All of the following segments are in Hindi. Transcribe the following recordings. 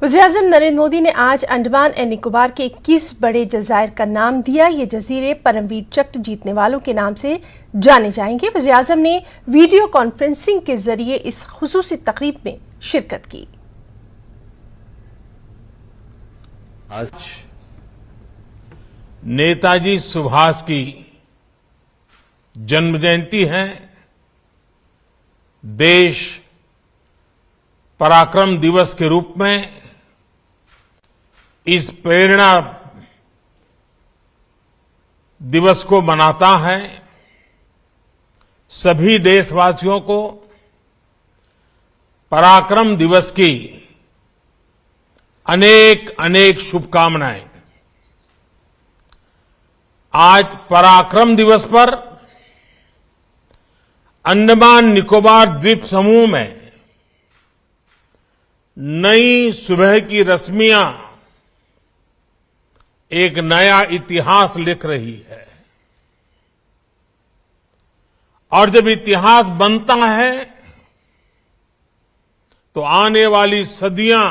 वज़ीर-ए-आज़म नरेंद्र मोदी ने आज अंडमान एंड निकोबार के 21 बड़े जज़ायर का नाम दिया। ये जजीरे परमवीर चक्र जीतने वालों के नाम से जाने जाएंगे। वज़ीर-ए-आज़म ने वीडियो कॉन्फ्रेंसिंग के जरिए इस खुसूसी तकरीब में शिरकत की। आज नेताजी सुभाष की जन्म जयंती है। देश पराक्रम दिवस के रूप में इस प्रेरणा दिवस को मनाता है। सभी देशवासियों को पराक्रम दिवस की अनेक अनेक शुभकामनाएं। आज पराक्रम दिवस पर अंडमान निकोबार द्वीप समूह में नई सुबह की रश्मियां एक नया इतिहास लिख रही है। और जब इतिहास बनता है तो आने वाली सदियां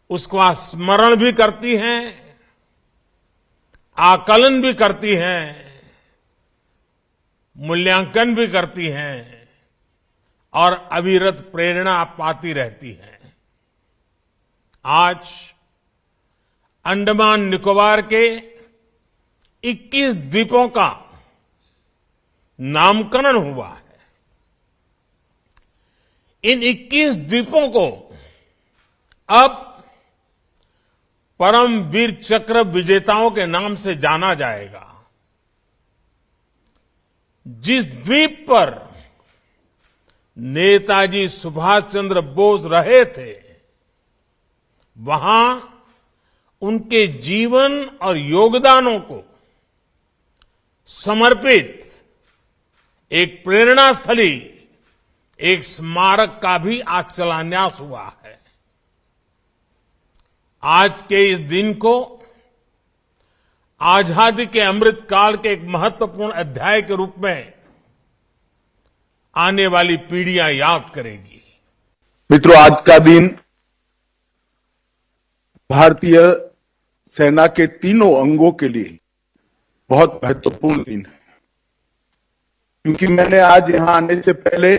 उसका स्मरण भी करती हैं, आकलन भी करती हैं, मूल्यांकन भी करती हैं और अविरत प्रेरणा पाती रहती हैं। आज अंडमान निकोबार के 21 द्वीपों का नामकरण हुआ है। इन 21 द्वीपों को अब परमवीर चक्र विजेताओं के नाम से जाना जाएगा। जिस द्वीप पर नेताजी सुभाष चंद्र बोस रहे थे, वहां उनके जीवन और योगदानों को समर्पित एक प्रेरणा स्थली, एक स्मारक का भी आज शिलान्यास हुआ है। आज के इस दिन को आजादी के अमृत काल के एक महत्वपूर्ण अध्याय के रूप में आने वाली पीढ़ियां याद करेगी। मित्रों, आज का दिन भारतीय सेना के तीनों अंगों के लिए बहुत महत्वपूर्ण दिन है, क्योंकि मैंने आज यहां आने से पहले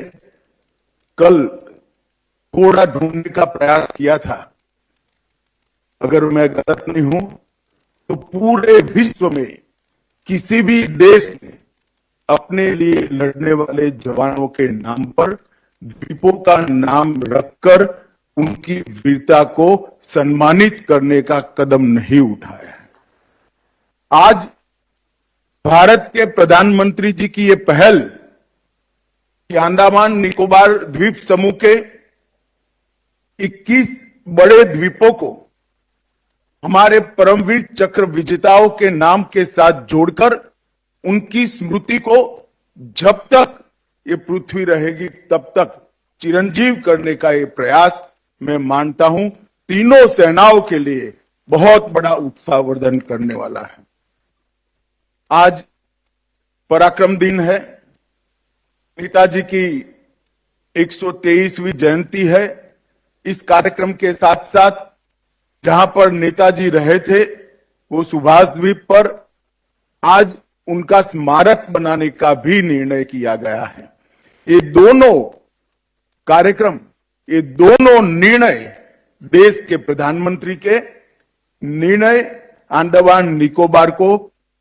कल कोड़ा ढूंढने का प्रयास किया था। अगर मैं गलत नहीं हूं तो पूरे विश्व में किसी भी देश ने अपने लिए लड़ने वाले जवानों के नाम पर द्वीपों का नाम रखकर उनकी वीरता को सम्मानित करने का कदम नहीं उठाया है। आज भारत के प्रधानमंत्री जी की ये पहल कि अंडमान निकोबार द्वीप समूह के 21 बड़े द्वीपों को हमारे परमवीर चक्र विजेताओं के नाम के साथ जोड़कर उनकी स्मृति को जब तक ये पृथ्वी रहेगी तब तक चिरंजीव करने का ये प्रयास मैं मानता हूं तीनों सेनाओं के लिए बहुत बड़ा उत्साहवर्धन करने वाला है। आज पराक्रम दिन है, नेताजी की 123वीं जयंती है। इस कार्यक्रम के साथ साथ जहां पर नेताजी रहे थे वो सुभाष द्वीप पर आज उनका स्मारक बनाने का भी निर्णय किया गया है। ये दोनों कार्यक्रम, ये दोनों निर्णय देश के प्रधानमंत्री के निर्णय अंडमान निकोबार को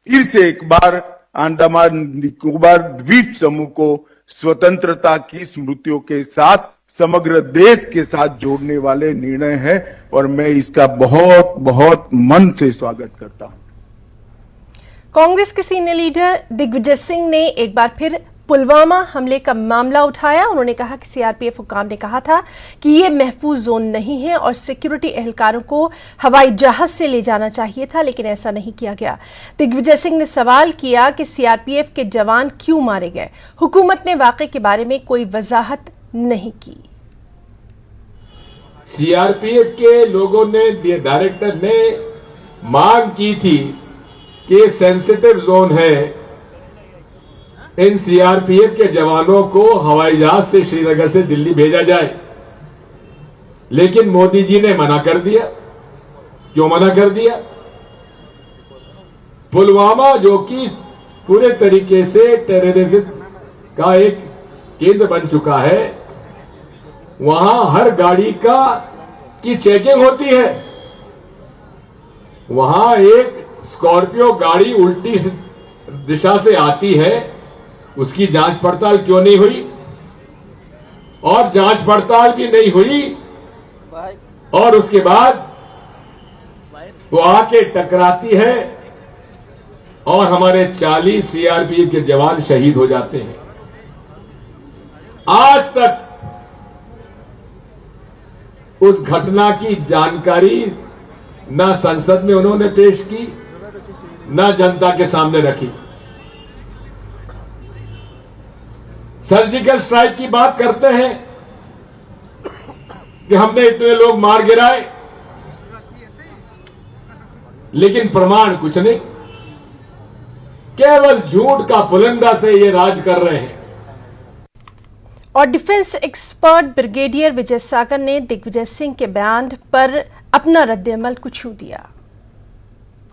फिर से एक बार अंडमान निकोबार द्वीप समूह को स्वतंत्रता की स्मृतियों के साथ समग्र देश के साथ जोड़ने वाले निर्णय है और मैं इसका बहुत बहुत मन से स्वागत करता हूं। कांग्रेस के सीनियर लीडर दिग्विजय सिंह ने एक बार फिर पुलवामा हमले का मामला उठाया। उन्होंने कहा कि सीआरपीएफ हुकाम ने कहा था कि ये महफूज जोन नहीं है और सिक्योरिटी एहलकारों को हवाई जहाज से ले जाना चाहिए था, लेकिन ऐसा नहीं किया गया। दिग्विजय सिंह ने सवाल किया कि सीआरपीएफ के जवान क्यों मारे गए। हुकूमत ने वाकये के बारे में कोई वजाहत नहीं की। सीआरपीएफ के लोगों ने, डायरेक्टर ने मांग की थी कि सेंसिटिव जोन है, इन सीआरपीएफ के जवानों को हवाई जहाज से श्रीनगर से दिल्ली भेजा जाए। लेकिन मोदी जी ने मना कर दिया। क्यों मना कर दिया? पुलवामा जो कि पूरे तरीके से टेररिज्म का एक केंद्र बन चुका है, वहां हर गाड़ी की चेकिंग होती है। वहां एक स्कॉर्पियो गाड़ी उल्टी दिशा से आती है, उसकी जांच पड़ताल क्यों नहीं हुई? और जांच पड़ताल भी नहीं हुई और उसके बाद वो आके टकराती है और हमारे 40 सीआरपीएफ के जवान शहीद हो जाते हैं। आज तक उस घटना की जानकारी न संसद में उन्होंने पेश की, न जनता के सामने रखी। सर्जिकल स्ट्राइक की बात करते हैं कि हमने इतने लोग मार गिराए, लेकिन प्रमाण कुछ नहीं, केवल झूठ का पुलिंदा से ये राज कर रहे हैं। और डिफेंस एक्सपर्ट ब्रिगेडियर विजय सागर ने दिग्विजय सिंह के बयान पर अपना रद्द-ए-अमल कुछ यूं दिया।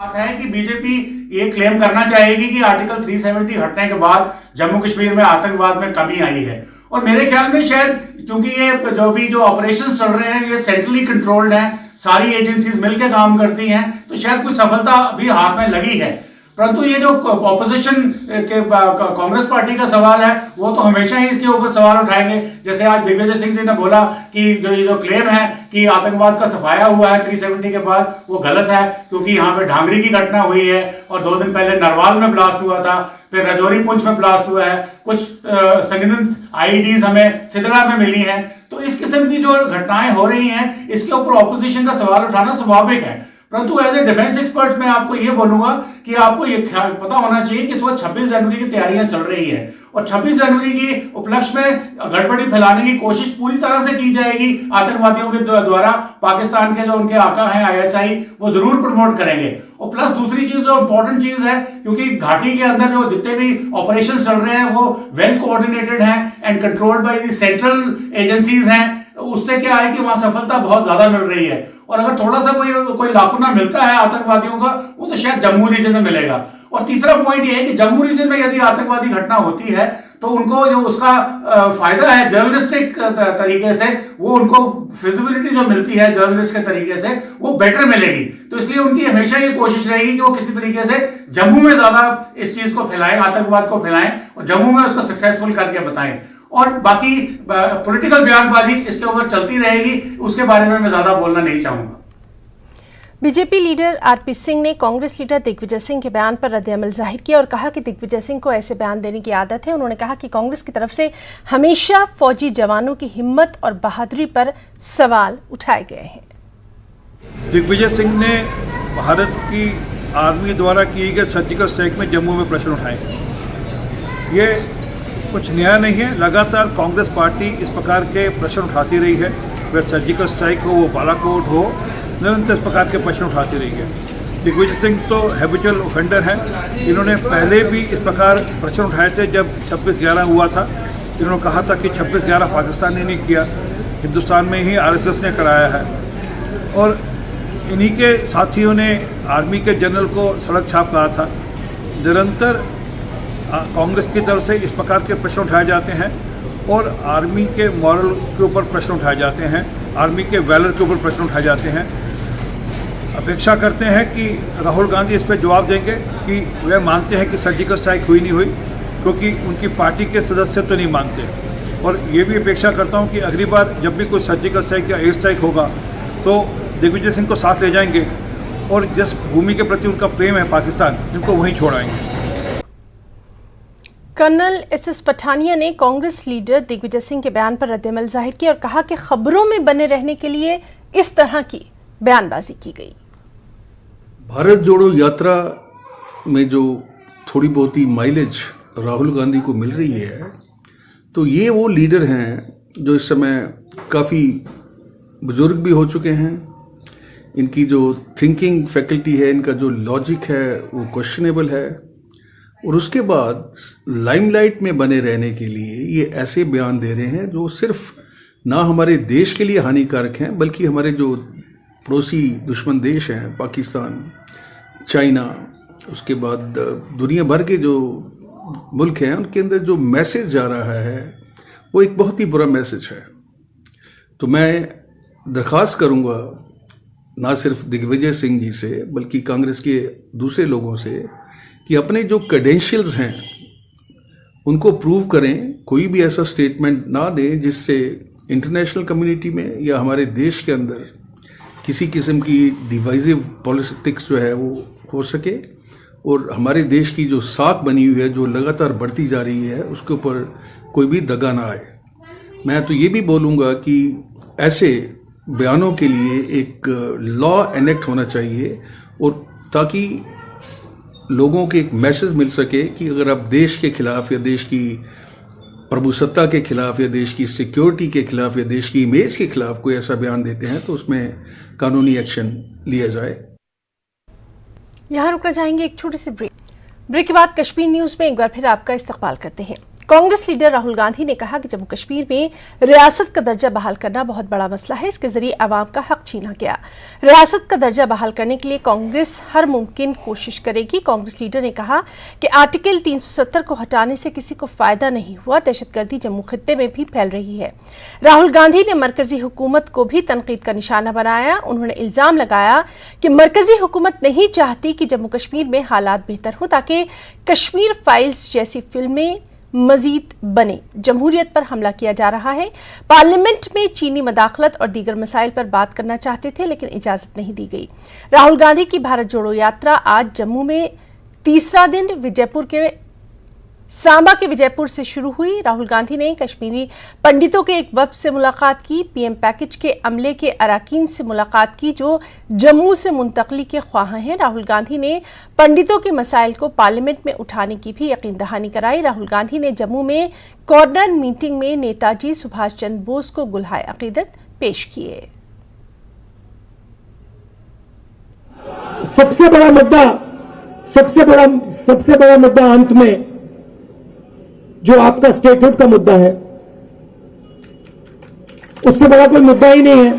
बात है कि बीजेपी ये क्लेम करना चाहेगी कि आर्टिकल 370 हटने के बाद जम्मू कश्मीर में आतंकवाद में कमी आई है, और मेरे ख्याल में शायद क्योंकि ये जो ऑपरेशन चल रहे हैं ये सेंट्रली कंट्रोल्ड हैं, सारी एजेंसीज मिलकर काम करती हैं, तो शायद कुछ सफलता भी हाथ में लगी है। परंतु ये जो ऑपोजिशन के कांग्रेस पार्टी का सवाल है वो तो हमेशा ही इसके ऊपर सवाल उठाएंगे। जैसे आज दिग्विजय सिंह जी ने बोला कि जो क्लेम है कि आतंकवाद का सफाया हुआ है 370 के बाद, वो गलत है, क्योंकि यहाँ पे ढांगरी की घटना हुई है और 2 दिन पहले नरवाल में ब्लास्ट हुआ था, फिर रजौरी पुंछ में ब्लास्ट हुआ है, कुछ संदिग्ध आईईडीज हमें सिदरा में मिली हैं। तो इस किस्म की जो घटनाएं हो रही हैं इसके ऊपर ऑपोजिशन का सवाल उठाना स्वाभाविक है। परंतु एज ए डिफेंस एक्सपर्ट मैं आपको ये बोलूंगा कि आपको ये पता होना चाहिए कि इस वक्त 26 जनवरी की तैयारियां चल रही है और 26 जनवरी की उपलक्ष्य में गड़बड़ी फैलाने की कोशिश पूरी तरह से की जाएगी आतंकवादियों के द्वारा। पाकिस्तान के जो उनके आका हैं आईएसआई वो जरूर प्रमोट करेंगे। और प्लस दूसरी चीज जो इंपॉर्टेंट चीज है, क्योंकि घाटी के अंदर जो जितने भी ऑपरेशन चल रहे हैं वो वेल कोऑर्डिनेटेड हैं and controlled by the central agencies हैं, उससे क्या है कि वहां सफलता बहुत ज्यादा मिल रही है। और अगर थोड़ा सा कोई लाकुना मिलता है आतंकवादियों का, वो तो शायद जम्मू रीजन में मिलेगा। और तीसरा पॉइंट ये है कि जम्मू रीजन में यदि आतंकवादी घटना होती है तो उनको जो उसका फायदा है जर्नलिस्टिक तरीके से, वो उनको फिजिबिलिटी जो मिलती है जर्नलिस्ट के तरीके से वो बेटर मिलेगी। तो इसलिए उनकी हमेशा ये कोशिश रहेगी कि वो किसी तरीके से जम्मू में ज्यादा इस चीज को फैलाएं, आतंकवाद को फैलाएं और जम्मू में उसको सक्सेसफुल करके बताएं। और बाकी पॉलिटिकल बयानबाजी इसके ऊपर चलती रहेगी, उसके बारे में मैं ज्यादा बोलना नहीं चाहूंगा। बीजेपी लीडर आरपी सिंह ने कांग्रेस लीडर दिग्विजय सिंह के बयान पर रद्द-ए-अमल जाहिर किया और कहा कि दिग्विजय सिंह को ऐसे बयान देने की आदत है। उन्होंने कहा कि कांग्रेस की तरफ से हमेशा फौजी जवानों की हिम्मत और बहादुरी पर सवाल उठाए गए हैं। दिग्विजय सिंह ने भारत की आर्मी द्वारा किए गए सर्जिकल स्ट्राइक में जम्मू में प्रश्न उठाए। ये कुछ नया नहीं है, लगातार कांग्रेस पार्टी इस प्रकार के प्रश्न उठाती रही है। वह सर्जिकल स्ट्राइक हो, वो बालाकोट हो, निरंतर इस प्रकार के प्रश्न उठाती रही है। दिग्विजय सिंह तो हैबिचुअल ऑफेंडर हैं। इन्होंने पहले भी इस प्रकार प्रश्न उठाए थे जब 26/11 हुआ था। इन्होंने कहा था कि 26/11 पाकिस्तान ने नहीं किया, हिंदुस्तान में ही आरएसएस ने कराया है। और इन्हीं के साथियों ने आर्मी के जनरल को सड़क छाप कहा था। निरंतर कांग्रेस की तरफ से इस प्रकार के प्रश्न उठाए जाते हैं और आर्मी के मॉरल के ऊपर प्रश्न उठाए जाते हैं, आर्मी के वैलर के ऊपर प्रश्न उठाए जाते हैं। अपेक्षा करते हैं कि राहुल गांधी इस पर जवाब देंगे कि वह मानते हैं कि सर्जिकल स्ट्राइक हुई नहीं हुई, क्योंकि उनकी पार्टी के सदस्य तो नहीं मानते। और ये भी अपेक्षा करता हूँ कि अगली बार जब भी कोई सर्जिकल स्ट्राइक या एयर स्ट्राइक होगा तो दिग्विजय सिंह को साथ ले जाएंगे और जिस भूमि के प्रति उनका प्रेम है पाकिस्तान, इनको वहीं छोड़ाएंगे। कर्नल एसएस पठानिया ने कांग्रेस लीडर दिग्विजय सिंह के बयान पर रद्द-ए-अमल जाहिर किया और कहा कि खबरों में बने रहने के लिए इस तरह की बयानबाजी की गई। भारत जोड़ो यात्रा में जो थोड़ी बहुत ही माइलेज राहुल गांधी को मिल रही है, तो ये वो लीडर हैं जो इस समय काफ़ी बुजुर्ग भी हो चुके हैं। इनकी जो थिंकिंग फैकल्टी है, इनका जो लॉजिक है वो क्वेश्चनेबल है। और उसके बाद लाइमलाइट में बने रहने के लिए ये ऐसे बयान दे रहे हैं जो सिर्फ ना हमारे देश के लिए हानिकारक हैं, बल्कि हमारे जो पड़ोसी दुश्मन देश हैं, पाकिस्तान, चाइना, उसके बाद दुनिया भर के जो मुल्क हैं, उनके अंदर जो मैसेज जा रहा है वो एक बहुत ही बुरा मैसेज है। तो मैं दरख्वास्त करूंगा ना सिर्फ दिग्विजय सिंह जी से, बल्कि कांग्रेस के दूसरे लोगों से, कि अपने जो क्रेडेंशियल्स हैं उनको प्रूव करें। कोई भी ऐसा स्टेटमेंट ना दें जिससे इंटरनेशनल कम्युनिटी में या हमारे देश के अंदर किसी किस्म की डिवाइसिव पॉलिटिक्स जो है वो हो सके, और हमारे देश की जो साख बनी हुई है, जो लगातार बढ़ती जा रही है, उसके ऊपर कोई भी दगा ना आए। मैं तो ये भी बोलूँगा कि ऐसे बयानों के लिए एक लॉ एनेक्ट होना चाहिए, और ताकि लोगों को एक मैसेज मिल सके कि अगर आप देश के खिलाफ या देश की प्रभुसत्ता के खिलाफ या देश की सिक्योरिटी के खिलाफ या देश की इमेज के खिलाफ कोई ऐसा बयान देते हैं तो उसमें कानूनी एक्शन लिया जाए। यहाँ रुकना चाहेंगे एक छोटे से ब्रेक के बाद कश्मीर न्यूज में एक बार फिर आपका इस्तकबाल करते हैं। कांग्रेस लीडर राहुल गांधी ने कहा कि जम्मू कश्मीर में रियासत का दर्जा बहाल करना बहुत बड़ा मसला है, इसके जरिए आवाम का हक छीना गया। रियासत का दर्जा बहाल करने के लिए कांग्रेस हर मुमकिन कोशिश करेगी। कांग्रेस लीडर ने कहा कि आर्टिकल 370 को हटाने से किसी को फायदा नहीं हुआ, दहशतगर्दी जम्मू खित्ते में भी फैल रही है। राहुल गांधी ने मरकजी हुकूमत को भी तनकीद का निशाना बनाया। उन्होंने इल्जाम लगाया कि मरकजी हुकूमत नहीं चाहती कि जम्मू कश्मीर में हालात बेहतर हो, ताकि कश्मीर फाइल्स जैसी फिल्में मजीद बने। जमहूरियत पर हमला किया जा रहा है। पार्लियामेंट में चीनी मदाखलत और दीगर मसाइल पर बात करना चाहते थे, लेकिन इजाजत नहीं दी गई। राहुल गांधी की भारत जोड़ो यात्रा आज जम्मू में तीसरा दिन सांबा के विजयपुर से शुरू हुई। राहुल गांधी ने कश्मीरी पंडितों के एक वफ्द से मुलाकात की, पीएम पैकेज के अमले के अराकीन से मुलाकात की जो जम्मू से मुंतकली के ख्वाह हैं। राहुल गांधी ने पंडितों के मसाइल को पार्लियामेंट में उठाने की भी यकीन दहानी कराई। राहुल गांधी ने जम्मू में कॉर्नर मीटिंग में नेताजी सुभाष चंद्र बोस को गुलहाए अकीदत पेश किए। सबसे बड़ा मुद्दा अंत में जो आपका स्टेटहुड का मुद्दा है, उससे बड़ा कोई मुद्दा ही नहीं है।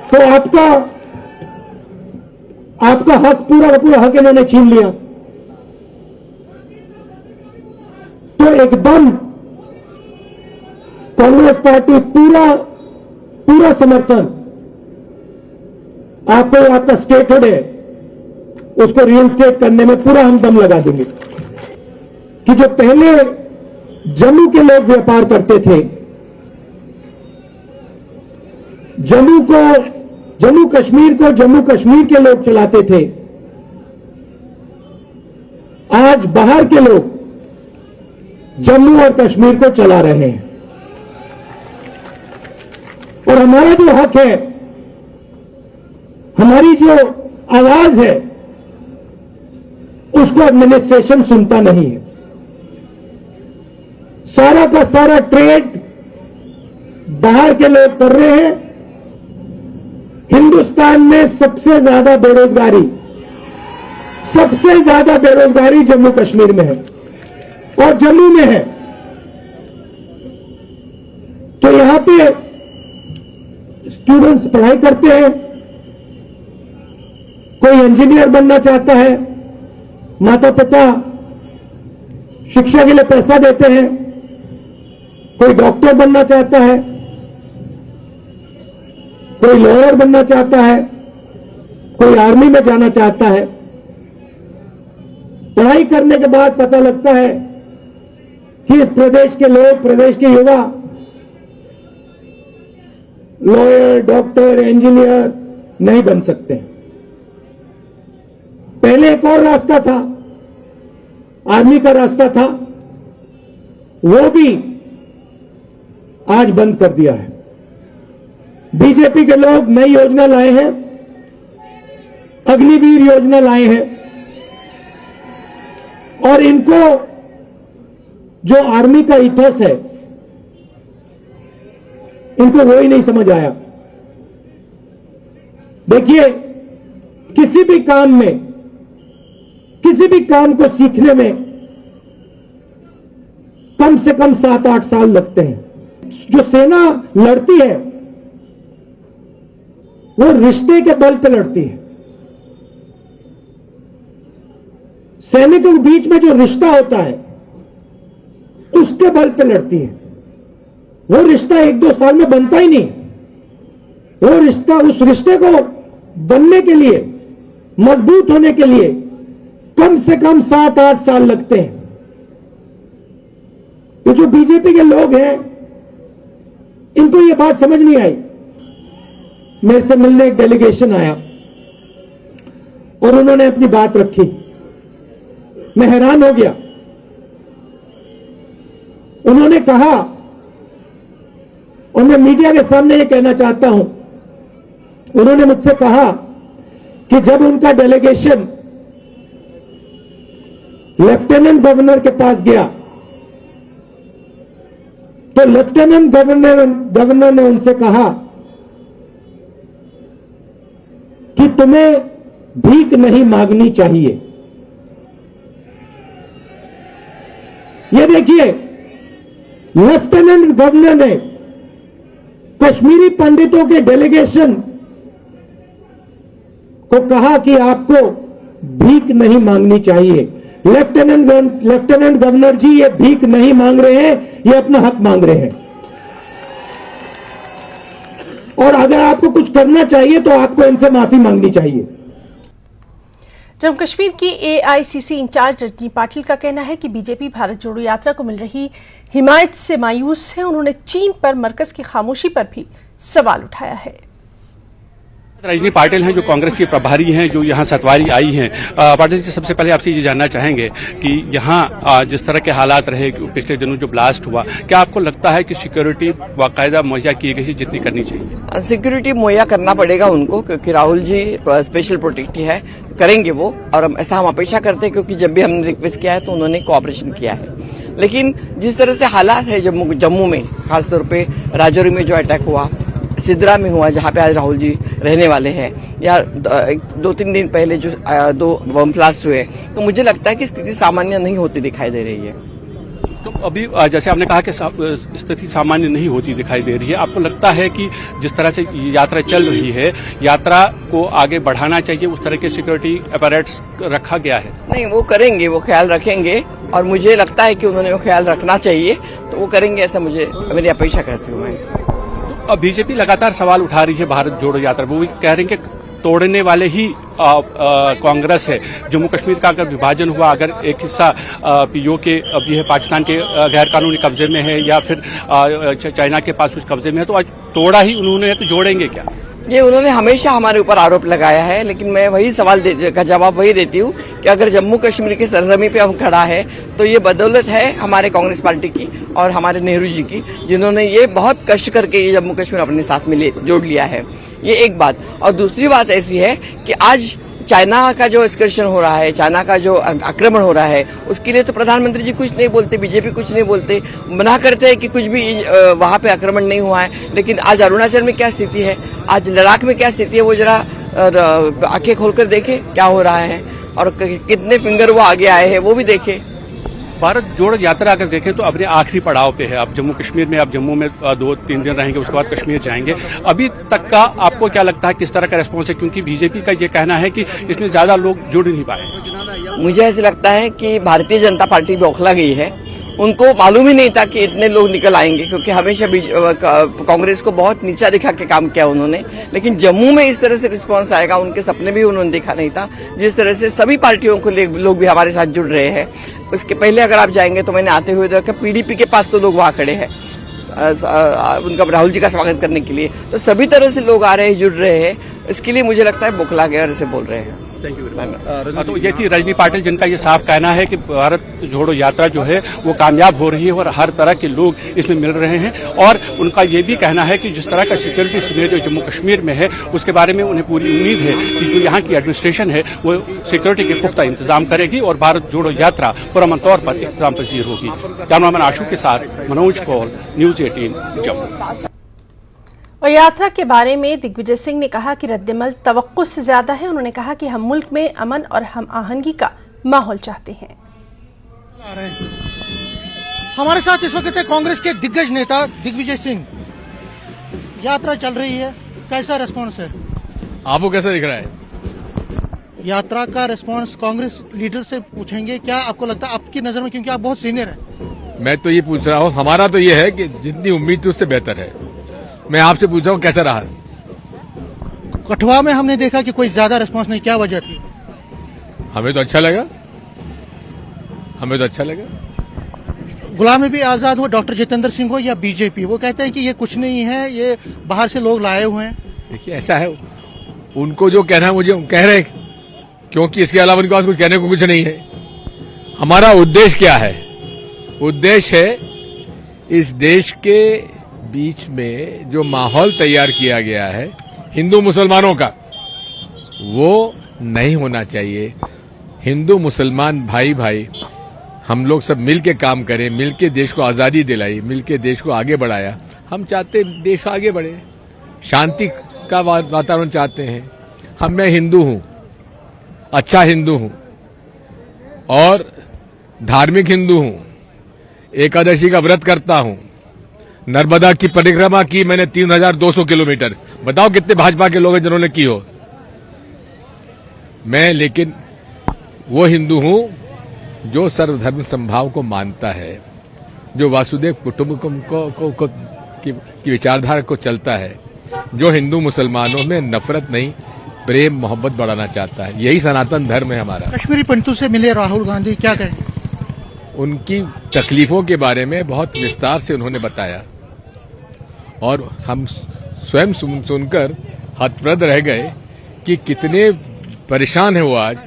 तो आपका हक पूरा का पूरा हक इन्होंने छीन लिया। तो एकदम कांग्रेस पार्टी पूरा समर्थन आपका स्टेटहुड है उसको रीइंस्टेट करने में पूरा हम दम लगा देंगे। कि जो पहले जम्मू के लोग व्यापार करते थे, जम्मू कश्मीर को जम्मू कश्मीर के लोग चलाते थे, आज बाहर के लोग जम्मू और कश्मीर को चला रहे हैं। और हमारा जो हक है, हमारी जो आवाज है, उसको एडमिनिस्ट्रेशन सुनता नहीं है। सारा का सारा ट्रेड बाहर के लोग कर रहे हैं। हिंदुस्तान में सबसे ज्यादा बेरोजगारी जम्मू कश्मीर में है और जम्मू में है। तो यहां पे स्टूडेंट्स पढ़ाई करते हैं, कोई इंजीनियर बनना चाहता है, माता पिता शिक्षा के लिए पैसा देते हैं, कोई डॉक्टर बनना चाहता है, कोई लॉयर बनना चाहता है, कोई आर्मी में जाना चाहता है। पढ़ाई करने के बाद पता लगता है कि इस प्रदेश के लोग, प्रदेश के युवा लॉयर, डॉक्टर, इंजीनियर नहीं बन सकते। पहले एक और रास्ता था, आर्मी का रास्ता था, वो भी आज बंद कर दिया है। बीजेपी के लोग नई योजना लाए हैं, अग्निवीर योजना लाए हैं, और इनको जो आर्मी का इथोस है, इनको वो ही नहीं समझ आया। देखिए, किसी भी काम को सीखने में कम से कम 7-8 साल लगते हैं। जो सेना लड़ती है वो रिश्ते के बल पे लड़ती है। सैनिकों के बीच में जो रिश्ता होता है उसके बल पे लड़ती है। वो रिश्ता 1-2 साल में बनता ही नहीं। वो रिश्ता, उस रिश्ते को बनने के लिए, मजबूत होने के लिए कम से कम 7-8 साल लगते हैं। ये जो बीजेपी के लोग हैं इनको ये बात समझ नहीं आई। मेरे से मिलने एक डेलीगेशन आया और उन्होंने अपनी बात रखी। मैं हैरान हो गया। उन्होंने कहा, और मैं मीडिया के सामने ये कहना चाहता हूं, उन्होंने मुझसे कहा कि जब उनका डेलीगेशन लेफ्टिनेंट गवर्नर के पास गया तो लेफ्टिनेंट गवर्नर ने उनसे कहा कि तुम्हें भीख नहीं मांगनी चाहिए। ये देखिए, लेफ्टिनेंट गवर्नर ने कश्मीरी पंडितों के डेलीगेशन को कहा कि आपको भीख नहीं मांगनी चाहिए। लेफ्टिनेंट गवर्नर जी, ये भीख नहीं मांग रहे हैं, ये अपना हक मांग रहे हैं। और अगर आपको कुछ करना चाहिए तो आपको इनसे माफी मांगनी चाहिए। जम्मू कश्मीर की एआईसीसी इंचार्ज रजनी पाटिल का कहना है कि बीजेपी भारत जोड़ो यात्रा को मिल रही हिमायत से मायूस है। उन्होंने चीन पर मरकज की खामोशी पर भी सवाल उठाया है। रजनी पाटिल हैं जो कांग्रेस की प्रभारी हैं, जो यहाँ सतवारी आई हैं। पाटिल जी, सबसे पहले आपसे ये जानना चाहेंगे कि यहाँ जिस तरह के हालात रहे पिछले दिनों जो ब्लास्ट हुआ, क्या आपको लगता है कि सिक्योरिटी बाकायदा मुहैया की गई जितनी करनी चाहिए? सिक्योरिटी मुहैया करना पड़ेगा उनको, क्योंकि राहुल जी स्पेशल प्रोटेक्ट है, करेंगे वो, और ऐसा हम अपेक्षा करते हैं क्योंकि जब भी हमने रिक्वेस्ट किया है तो उन्होंने कोऑपरेशन किया है। लेकिन जिस तरह से हालात है जम्मू में, खासतौर पे राजौरी में जो अटैक हुआ, सिद्रा में हुआ जहां पे आज राहुल जी रहने वाले हैं, या 2-3 दिन पहले जो 2 बम ब्लास्ट हुए, तो मुझे लगता है कि स्थिति सामान्य नहीं होती दिखाई दे रही है। तो अभी जैसे आपने कहा कि स्थिति सामान्य नहीं होती दिखाई दे रही है, आपको लगता है कि जिस तरह से यात्रा चल रही है, यात्रा को आगे बढ़ाना चाहिए, उस तरह के सिक्योरिटी अपैरेट्स रखा गया है? नहीं, वो करेंगे, वो ख्याल रखेंगे, और मुझे लगता है कि उन्होंने वो ख्याल रखना चाहिए, तो वो करेंगे, ऐसा मेरी अपेक्षा करती हूँ मैं। अब बीजेपी लगातार सवाल उठा रही है भारत जोड़ो यात्रा, वो कह रही है कि तोड़ने वाले ही कांग्रेस है। जम्मू कश्मीर का अगर विभाजन हुआ, अगर एक हिस्सा पीओके अब ये पाकिस्तान के गैर कानूनी कब्जे में है या फिर चाइना के पास कुछ कब्जे में है, तो आज तोड़ा ही उन्होंने, तो जोड़ेंगे क्या? ये उन्होंने हमेशा हमारे ऊपर आरोप लगाया है, लेकिन मैं वही सवाल का जवाब वही देती हूँ कि अगर जम्मू कश्मीर की सरजमी पे हम खड़ा है तो ये बदौलत है हमारे कांग्रेस पार्टी की और हमारे नेहरू जी की, जिन्होंने ये बहुत कष्ट करके ये जम्मू कश्मीर अपने साथ में जोड़ लिया है। ये एक बात। और दूसरी बात ऐसी है कि आज चाइना का जो एक्सकर्शन हो रहा है, चाइना का जो आक्रमण हो रहा है, उसके लिए तो प्रधानमंत्री जी कुछ नहीं बोलते, बीजेपी कुछ नहीं बोलते, मना करते हैं कि कुछ भी वहां पे आक्रमण नहीं हुआ है। लेकिन आज अरुणाचल में क्या स्थिति है, आज लद्दाख में क्या स्थिति है, वो जरा आंखें खोलकर देखे क्या हो रहा है, और कितने फिंगर वो आगे आए हैं वो भी देखे। भारत जोड़ो यात्रा अगर देखें तो अपने आखिरी पड़ाव पे है। अब जम्मू कश्मीर में, अब जम्मू में 2-3 दिन रहेंगे, उसके बाद कश्मीर जाएंगे। अभी तक का आपको क्या लगता है किस तरह का रिस्पॉन्स है? क्योंकि बीजेपी का ये कहना है कि इसमें ज्यादा लोग जुड़ नहीं पाए। मुझे ऐसा लगता है कि भारतीय जनता पार्टी बौखला गई है। उनको मालूम ही नहीं था कि इतने लोग निकल आएंगे, क्योंकि हमेशा कांग्रेस को बहुत नीचा दिखा के काम किया उन्होंने। लेकिन जम्मू में इस तरह से रिस्पांस आएगा, उनके सपने भी उन्होंने देखा नहीं था। जिस तरह से सभी पार्टियों को लोग भी हमारे साथ जुड़ रहे हैं। उसके पहले अगर आप जाएंगे तो मैंने आते हुए देखा पीडीपी के पास तो लोग वहां खड़े हैं उनका राहुल जी का स्वागत करने के लिए। तो सभी तरह से लोग आ रहे हैं, जुड़ रहे हैं। इसके लिए मुझे लगता है बौखला गया और ऐसे बोल रहे हैं। Thank you very much. तो ये थी रजनी पाटिल, जिनका ये साफ कहना है कि भारत जोड़ो यात्रा जो है वो कामयाब हो रही है और हर तरह के लोग इसमें मिल रहे हैं। और उनका ये भी कहना है कि जिस तरह का सिक्योरिटी सिनेरियो जम्मू कश्मीर में है, उसके बारे में उन्हें पूरी उम्मीद है कि जो यहाँ की एडमिनिस्ट्रेशन है वो सिक्योरिटी के पुख्ता इंतजाम करेगी और भारत जोड़ो यात्रा पुरअमन तौर पर इख्तिताम पजीर होगी। कैमरामैन आशू के साथ मनोज कौल, न्यूज 18 जम्मू। और यात्रा के बारे में दिग्विजय सिंह ने कहा कि रद्देमल तवक्कुस से ज्यादा है। उन्होंने कहा कि हम मुल्क में अमन और हम आहंगी का माहौल चाहते हैं। हमारे साथ इस वक्त है कांग्रेस के दिग्गज नेता दिग्विजय सिंह। यात्रा चल रही है, कैसा रिस्पांस है? आपको कैसा दिख रहा है? यात्रा का रिस्पांस कांग्रेस लीडर से पूछेंगे, क्या आपको लगता है आपकी नजर में, क्योंकि आप बहुत सीनियर हैं? मैं तो ये पूछ रहा हूँ, हमारा तो ये है कि जितनी उम्मीद थी उससे बेहतर है। मैं आपसे पूछ रहा हूँ कैसा रहा? कठुआ में हमने देखा कि कोई ज्यादा रिस्पांस नहीं, क्या वजह थी? हमें तो अच्छा लगा, हमें तो अच्छा लगा। गुलाम नबी आजाद हो, डॉक्टर जितेंद्र सिंह हो या बीजेपी, वो कहते हैं कि ये कुछ नहीं है, ये बाहर से लोग लाए हुए हैं। देखिए ऐसा है, उनको जो कहना है मुझे कह रहे हैं, क्योंकि इसके अलावा उनके पास कुछ कहने को कुछ नहीं है। हमारा उद्देश्य क्या है? उद्देश्य है इस देश के बीच में जो माहौल तैयार किया गया है हिंदू मुसलमानों का, वो नहीं होना चाहिए। हिंदू मुसलमान भाई भाई हम लोग सब मिल के काम करें, मिल के देश को आज़ादी दिलाई, मिल के देश को आगे बढ़ाया। हम चाहते देश आगे बढ़े, शांति का वातावरण चाहते हैं। मैं हिंदू हूं, अच्छा हिंदू हूं और धार्मिक हिंदू हूं। एकादशी का व्रत करता हूं। नर्मदा की परिक्रमा की मैंने 3200 किलोमीटर। बताओ कितने भाजपा के लोग हैं जिन्होंने की हो। मैं लेकिन वो हिंदू हूं जो सर्वधर्म संभाव को मानता है, जो वासुदेव कुटुंबकम की विचारधारा को चलता है, जो हिंदू मुसलमानों में नफरत नहीं प्रेम मोहब्बत बढ़ाना चाहता है। यही सनातन धर्म है हमारा। कश्मीरी पंडितों से मिले राहुल गांधी, क्या कहेंगे? उनकी तकलीफों के बारे में बहुत विस्तार से उन्होंने बताया और हम स्वयं सुनकर हतप्रद रह गए कि कितने परेशान है वो आज,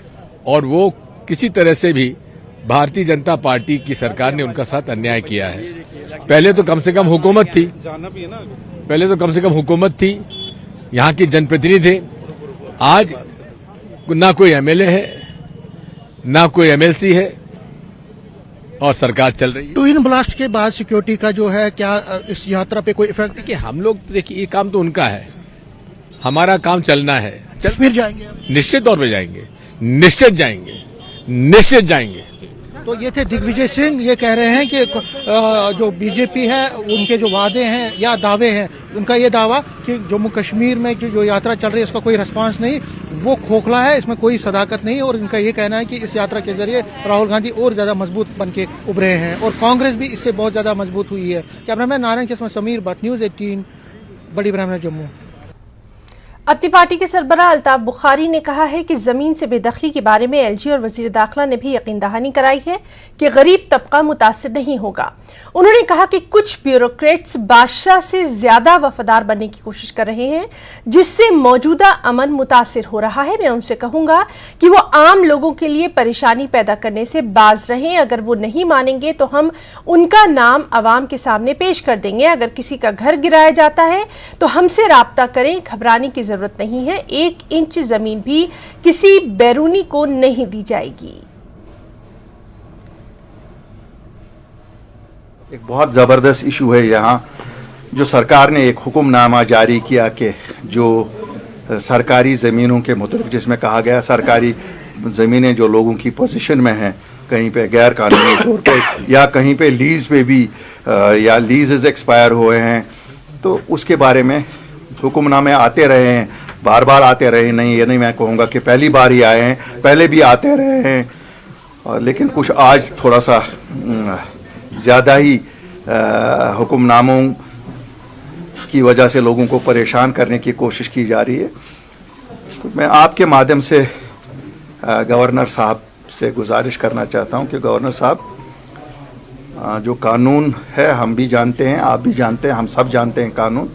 और वो किसी तरह से भी भारतीय जनता पार्टी की सरकार ने उनका साथ अन्याय किया है। पहले तो कम से कम हुकूमत थी, यहाँ की जनप्रतिनिधि थे। आज ना कोई एमएलए है, ना कोई एमएलसी है और सरकार चल रही है। ट्विन ब्लास्ट के बाद सिक्योरिटी का जो है, क्या इस यात्रा पे कोई इफेक्ट? देखिए हम लोग, देखिए ये काम तो उनका है, हमारा काम चलना है। कश्मीर जाएंगे? निश्चित तौर पे जाएंगे, निश्चित जाएंगे। तो ये थे दिग्विजय सिंह। ये कह रहे हैं कि जो बीजेपी है उनके जो वादे हैं या दावे हैं, उनका ये दावा कि जम्मू कश्मीर में जो यात्रा चल रही है उसका कोई रिस्पांस नहीं, वो खोखला है, इसमें कोई सदाकत नहीं है। और इनका ये कहना है कि इस यात्रा के जरिए राहुल गांधी और ज्यादा मजबूत बन के उभरे हैं और कांग्रेस भी इससे बहुत ज्यादा मजबूत हुई है। कैमरामैन नारायण के साथ समीर भट्ट, न्यूज़ 18, बड़ी ब्राह्मण जम्मू। अपनी पार्टी के सरबराह अल्ताफ बुखारी ने कहा है कि जमीन से बेदखली के बारे में एलजी और वजीर दाखिला ने भी यकीन दहानी कराई है कि गरीब तबका मुतासिर नहीं होगा। उन्होंने कहा कि कुछ ब्यूरोक्रेट्स बादशाह से ज्यादा वफादार बनने की कोशिश कर रहे हैं, जिससे मौजूदा अमन मुतासिर हो रहा है। मैं उनसे कहूंगा कि वो आम लोगों के लिए परेशानी पैदा करने से बाज रहें। अगर वो नहीं मानेंगे तो हम उनका नाम अवाम के सामने पेश कर देंगे। अगर किसी का घर गिराया जाता है तो हमसे राब्ता करें, घबराने की जरूरत नहीं है। 1 इंच जमीन भी किसी बैरूनी को नहीं दी जाएगी। एक बहुत ज़बरदस्त इशू है यहाँ, जो सरकार ने एक हुक्मनामा जारी किया कि जो सरकारी ज़मीनों के मुताबिक, जिसमें कहा गया सरकारी ज़मीनें जो लोगों की पोजीशन में हैं, कहीं पे गैर कानूनी तौर पे या कहीं पे लीज़ पे भी या लीज़ एक्सपायर हुए हैं, तो उसके बारे में हुक्मनामे आते रहे हैं, बार बार आते रहे। नहीं, ये नहीं मैं कहूँगा कि पहली बार ही आए हैं, पहले भी आते रहे हैं, लेकिन कुछ आज थोड़ा सा ज़्यादा ही हुक्मनामों की वजह से लोगों को परेशान करने की कोशिश की जा रही है। तो मैं आपके माध्यम से गवर्नर साहब से गुजारिश करना चाहता हूं कि गवर्नर साहब, जो कानून है हम भी जानते हैं, आप भी जानते हैं, हम सब जानते हैं कानून,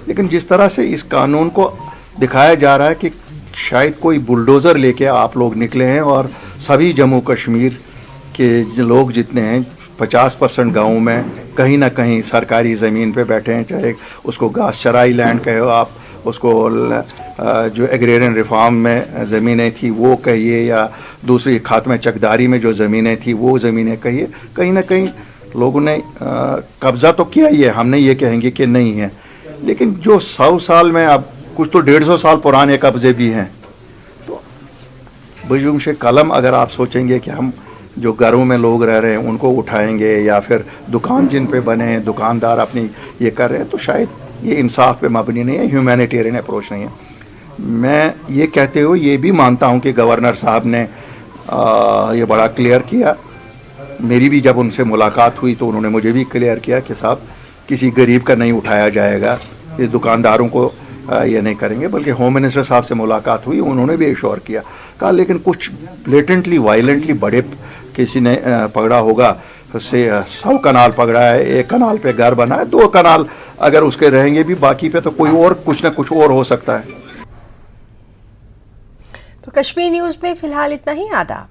लेकिन जिस तरह से इस कानून को दिखाया जा रहा है कि शायद कोई बुलडोज़र लेके आप लोग निकले हैं और सभी जम्मू कश्मीर के लोग जितने हैं 50% गाँव में कहीं ना कहीं सरकारी ज़मीन पे बैठे हैं, चाहे उसको घास चराई लैंड कहो आप, उसको जो एग्रेरियन रिफॉर्म में ज़मीनें थी वो कहिए, या दूसरी खात्मे चकदारी में जो ज़मीनें थी वो ज़मीनें कहिए, कहीं ना कहीं लोगों ने कब्ज़ा तो किया ही है, हम नहीं ये कहेंगे कि नहीं है, लेकिन जो 100 साल में, अब कुछ तो 150 साल पुराने कब्ज़े भी हैं। तो बजुम से कलम अगर आप सोचेंगे कि हम जो घरों में लोग रह रहे हैं उनको उठाएंगे, या फिर दुकान जिन पे बने हैं दुकानदार अपनी ये कर रहे हैं, तो शायद ये इंसाफ पे मबनी नहीं है, ह्यूमैनिटेरियन अप्रोच नहीं है। मैं ये कहते हुए ये भी मानता हूँ कि गवर्नर साहब ने ये बड़ा क्लियर किया। मेरी भी जब उनसे मुलाकात हुई तो उन्होंने मुझे भी क्लियर किया कि साहब किसी गरीब का नहीं उठाया जाएगा, इस दुकानदारों को ये नहीं करेंगे। बल्कि होम मिनिस्टर साहब से मुलाकात हुई, उन्होंने भी एश्योर किया, कहा लेकिन कुछ ब्लेटेंटली वायलेंटली बड़े किसी ने पकड़ा होगा, उससे 100 कनाल पकड़ा है, 1 कनाल पे घर बना है, 2 कनाल अगर उसके रहेंगे भी, बाकी पे तो कोई और कुछ ना कुछ और हो सकता है। तो कश्मीर न्यूज में फिलहाल इतना ही। आदाब।